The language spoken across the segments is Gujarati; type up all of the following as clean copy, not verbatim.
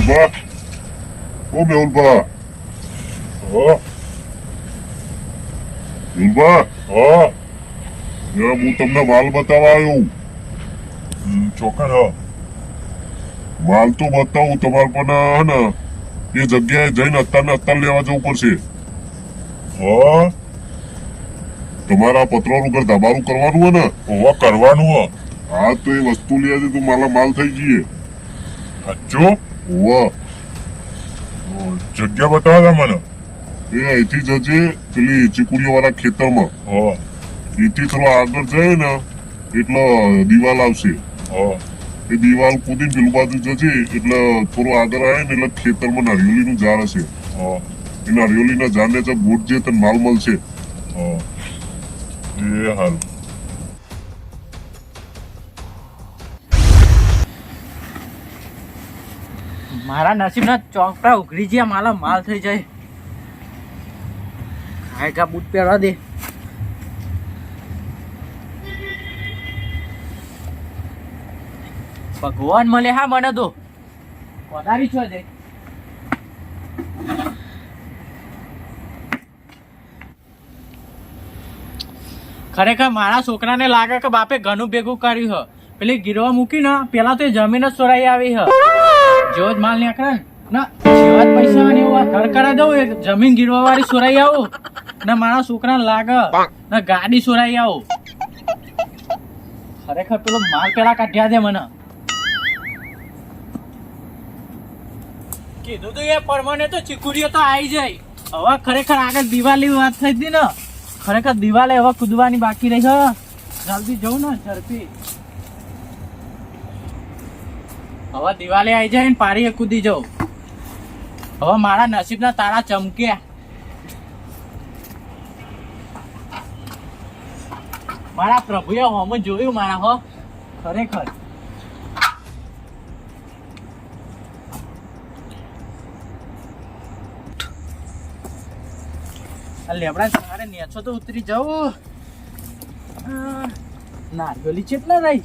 મેહુલભા, ઓ મેહુલભા, મેહુલભા, હું તમને માલ બતાવવા આવ્યો. ચોકન માલ તો બતાવું તમારે, પણ હે ને એ જગ્યાએ જઈને અત્યાર લેવા જવું પડશે. તમારા પત્રોનું ઘર ધબારું કરવાનું હોય ને? ઓવા કરવાનું હો. હા, તો એ વસ્તુ લઈ છે તો માલા માલ થઈ જઈએ. અચ્છો ઓવા જગ્યા બતાવો મને. એ અહીંથી જજે પેલી ચીકુડીઓ વાળા ખેતરમાં. એથી થોડો આગળ જાય ને એટલે દિવાલ આવશે. એ દિવાલ કૂદીને પેલું બાજુ જજે એટલે થોડું આગળ આવે ને એટલે ખેતરમાં નારિયેળીનું ઝાડ હશે. એ નારિયેળીના ઝાડને જો ગોટ જે તને માલ મળશે. એ હાલ મારા નસીબના ચોકડા ઉઘડી ગયા, માલા માલ થઈ જાય. હાયકા બૂટ પહેરવા દે. ભગવાન મળે હા મને તો વધારી છો દે. ખરેખર મારા છોકરાને લાગે કે બાપે ઘણું ભેગું કર્યું હ. પેલી ગીરવા મૂકી ને પેલા તો જમીન જ ચોરાઈ આવી હ. જેવો જ માલ નીકળે ને જેવા જ પૈસા ઘર કરાવી દઉં, જમીન ગીરવા વાળી ચોરાઈ આવું ને મારા છોકરાને લાગે ને ગાડી ચોરાઈ આવું. ખરેખર પેલો માલ પેલા કાઢ્યા દે મને. કીધું તો એ પરમાને તો ચીકુડીઓ તો આવી જાય. હવે ખરેખર આગળ દિવાલની વાત થઈ હતી ને, ખરેખર દિવાલે હવે કૂદવાની બાકી રહી છે. જલ્દી જવું ને ઝડપી. હવે દિવાલે આવી જાય ને પારીએ કૂદી જાઉં. હવે મારા નસીબના તારા ચમક્યા. મારા પ્રભુએ હોમ જોયું મારા હો ખરેખર. લેબડા સારે નેચો તો ઉતરી જાઉં. નારિયેળી કેટલા રહી?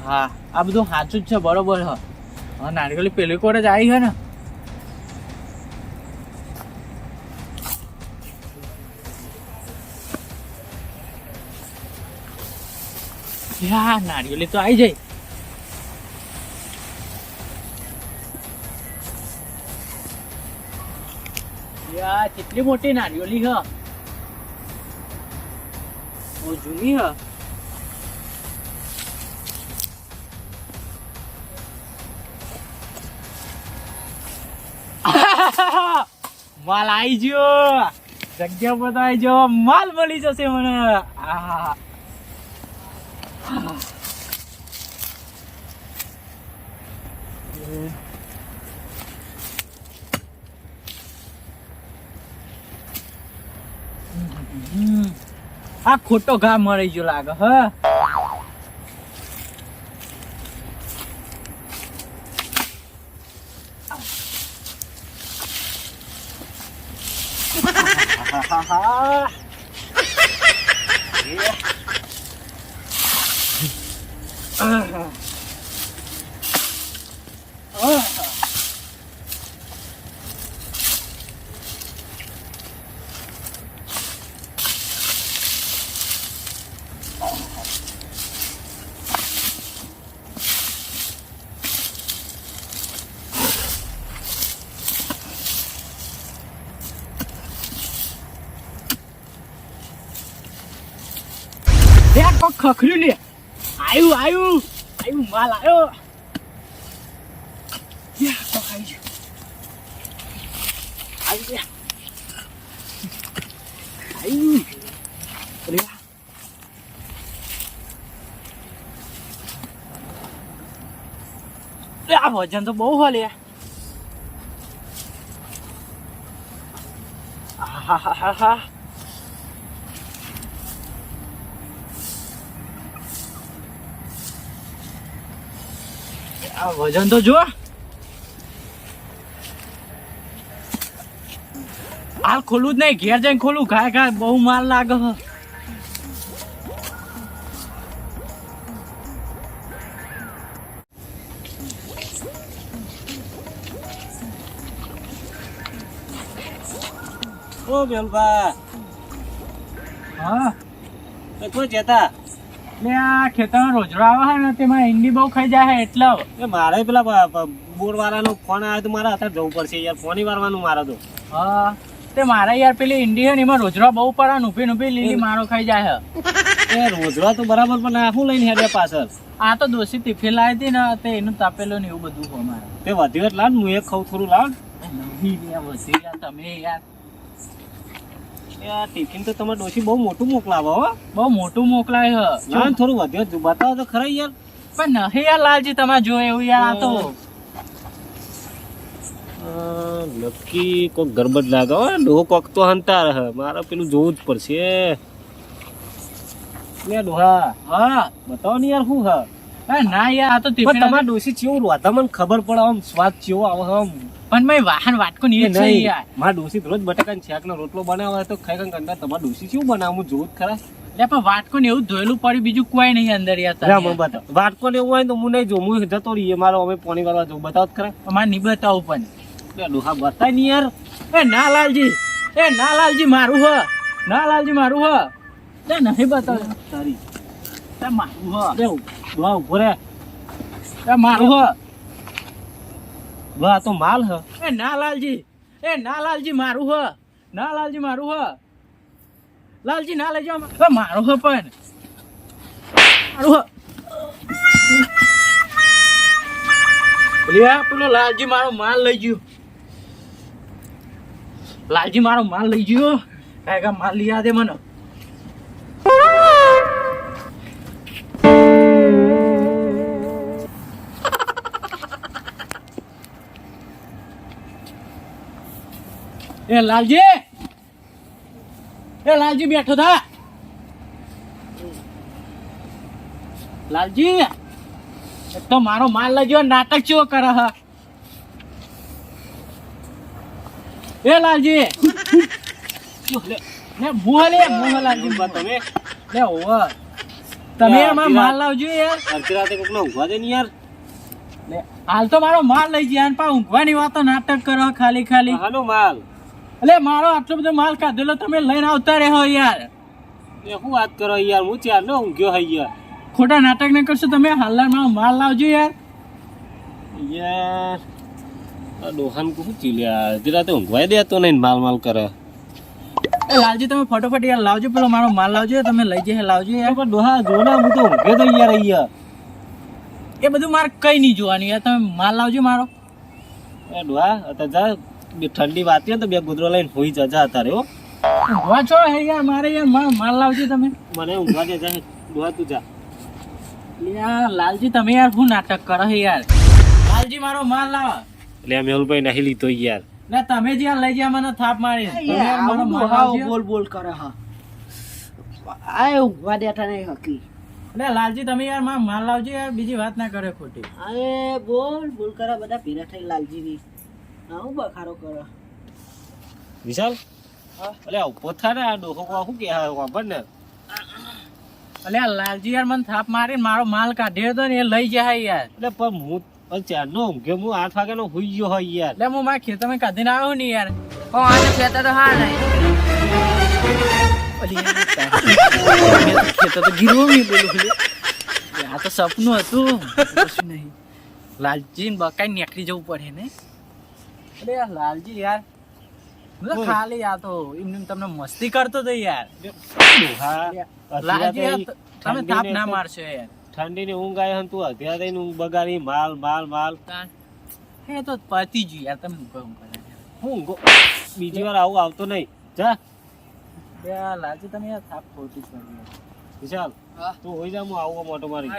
હા, આ બધું સાચું જ છે, બરોબર હ. હા, નારિયેળી પેલી કોર જ આવી છે ને. નારિયેળી તો આવી જાય. કેટલી મોટી નારિયેળી હ, બહુ જૂની હ. માલ આવી ગયો, જગ્યા બતાવી જો, માલ મળી જશે મને. આ ખોટો ઘા મળી ગયો લાગે હ. ખખર્યું લે. આયુ માલ આવ્યો. આ વજન તો બહુ હલે. હા, આ વજન તો જો. હાલ ખોલું જ નહીં, ઘેર જઈને ખોલું. ઘાય બહુ માલ લાગે. ઓ મેલબા હા તો કોઈ જતા એટલે આ ખેતરમાં રોજડો આવે છે ને તેમાં ઈંડી બહુ ખાઈ જાય છે એટલે એ મારે પેલા બોર વાળાનો ફોન આવ્યો તો મારે અત્યારે જવું પડશે યાર ફોન વારવાનું મારે તો હા તે મારા યાર પેલી ઈંડી છે ને એમાં રોજડો બહુ પડે ને ઊભી ને ઊભી લીલી મારો ખાઈ જાય છે એ રોજવા તો બરાબર પણ આ શું લઈને હેડે પાછળ આ તો દોશી ટિફિન લાવી હતી ને તે એનું તાપેલું ને એવું બધું હોય મારે તે વધ્યું એટલે લાવ હું એક ખાઉં થોડું લાવ નવી રે વધી યાર તમે યાર યાર ટિફિન તો તમે ડોશી બહુ મોટું મોકલાવો હો બહુ મોટું મોકલાય છે ના થોડું વધ્યું બતાવો તો ખરા યાર પણ નહીં યાર લાલજી તમે જો એવું યાર આ તો નક્કી કોક ગરબડ લાગે હો ડોહો કોક તો હંતા રહે મારે પેલું જોવું જ પડશે લે ડોહા હા બતાવો ને યાર શું હા અરે ના યાર આ તો પણ ટિફિન તમારા ડોશી ચેવું રોતા મને ખબર પડે આમ સ્વાદ ચેવો આવે આમ પણ મેં વાહન વાટકો ની છે યાર મારા ડોશી રોજ બટાકાની શાકનો રોટલો બનાવે તો ખાઈ ખાઈ કંટાળ તમારા ડોશી કેવું બનાવે હું જોઉં જ ખરા લે પણ વાટકો ને એવું ધોયેલું પડ્યું બીજું કોઈ નહીં અંદર યાર લે મને બતાવ વાટકો ને એવું હોય તો હું નહીં જોઉં હું જતો રહીએ મારો અમે પાણી વાળવા જવું બતાવો જ ખરા અમારે નહીં બતાવું પણ લે ડોહા બતાય નહીં યાર એ ના લાલજી મારું હ ના લાલજી મારું હ લે નહીં બતાવ તારી લે મારું હ લે ડોહા ઉભો રે લે મારું હ વાહ આ તો માલ હ એ ના લાલજી મારું હ ના લાલજી મારું હ લાલજી ના લઈ જાઓ એ મારું હ પણ મારું હ પેલો લાલજી મારો માલ લઈ ગયો લાલજી મારો માલ લઈ ગયો કાંઈ માલ લઈ આ દે મને એ લાલજી બેઠો થા લાલજી એક તો મારો માલ લઈ ગયો નાટક ચેવો કરે હ એ લાલજી ને મુહ લાલજી તમે લે ઓવર તમે અમારો માલ લાવજો યાર અડધી રાતે કોક ના ઊંઘવા દે ને યાર લે હાલ તો મારો માલ લઈ જાય અને પા ઊંઘવાની વાતો નાટક કરો ખાલી હાલો માલ એટલે મારો આટલો બધો માલ કાઢેલો તમે લઈને આવતા રહો યાર એ શું વાત કરો યાર હું ચાર નો ઊંઘ્યો હઈ યાર ખોટા નાટક ને કરશો તમે હાલમાં માલ લાવજો યાર યાર આ ડોહાન કું ચીલ્યા અડધી રાતે ઊંઘવાય દેતો નહીં માલ માલ કરે એ લાલજી તમે ફટોફટ યાર લાવજો પેલો મારો માલ લાવજો તમે લઈ જઈએ લાવજો યાર પણ ડોહા જો ને હું તો ઊંઘ્યો તો યાર અહીંયા એ બધું મારે કઈ નહીં જોવાનું યાર તમે માલ લાવજો મારો એ ડોહા અત્યારે જા ઠંડી વાતી ને તો બે ગુદરો લઈને હોઈ જા તારે હો ઊંઘવા છો હે યાર મારે યાર માલ લાવજો તમે મને ઊંઘવા દે જા ડોહા તું જા યાર લાલજી તમે યાર શું નાટક કરો હે યાર લાલજી મારો માલ લાવો એટલે આ મેહુલભાઈ નહીં લીધો યાર ને તમે જ યાર લઈ ગયા મને થાપ મારી તમે યાર મારો માલ લાવજો. બોલ કરે હા આ ઊંઘવા દેતા નહીં હકી એટલે લાલજી તમે યાર મારો માલ લાવજો યાર બીજી વાત ના કરે ખોટી અરે બોલ કરે બધા ભેગા થઈ લાલજી ની હું બખારો કરે વિશાલ અલે ઉભો થા ને આ ડોહો શું કે ખબર ને એટલે આ લાલજી યાર મને થાપ મારીને મારો માલ કાઢ્યો હતો ને એ લઈ જાય યાર એટલે પણ હું ચારનો ઊંઘ્યો હું 8 વાગ્યાનો હોઈ ગયો હોય યાર એટલે હું મારા ખેતરમાં કાઢીને આવ્યો ને યાર પણ આને ખેતર તો હા નહીં ખેતર તો ગીરવો મેં બોલું આ તો સપનું હતું કશું નહીં લાલજી બકાઈ નીકળી જવું પડે ને અરે યાર લાલજી યાર હું તો ખાલી આ તો એમને તમને મસ્તી કરતો હતો યાર ડોહા લાલજી યાર તમે થાપ ના મારશો યાર ઠંડી ની ઊંઘ આવી તો અધ્યા થઈને ઊંઘ બગાડી માલ હે તો પતી ગયું યાર તમે કહું કરે હું બીજી વાર આવું આવતો નહીં જા યાર લાલજી તમે યાર થાપ ખોટી કરી વિશાલ તું હોઈ જા હું આવું મોટો મારી આ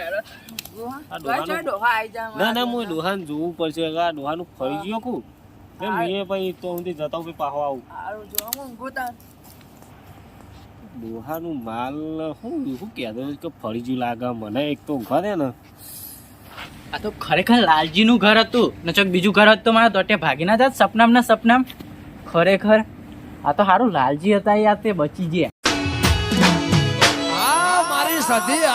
ડોહાનું ડોહા આઈ જા ના હું ડોહાને જોવું પડશે આ ડોહાનું ફરી ગયો કુ મેં પછી તો હું જતા પછી પાહો આવું આરું જો હું ગોતા ડોહાનું માલ શું કહેતો કે ફરી ગયું લાગે મને એક તો ઊંઘવા દે ને આ તો ખરેખર લાલજી નું ઘર હતું ને ચોક બીજું ઘર હતું મારા દોટે ભાગી ના જાત સપનામ ખરેખર આ તો સારું લાલજી હતા યાર તે બચી ગયા મારી સધી